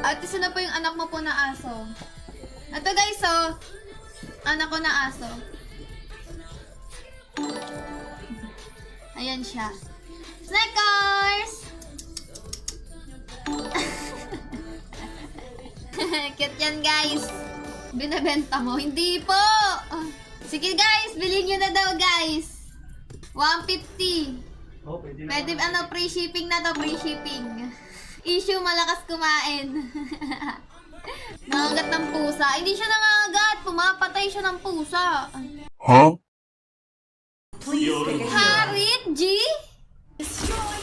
At isa na po yung anak mo po na aso. Ito guys, oh. Anak ko na aso. Ayan siya. Snackers! Cute yan guys. Binabenta mo? Hindi po! Sige guys, bilhin nyo na daw guys. 150. Oh, pwede na. Pwede free shipping na to, free shipping. Issue, malakas kumain. Nangagat ng pusa. Hindi siya nangagat, pumapatay siya ng pusa. Huh? Harit, G? Destroy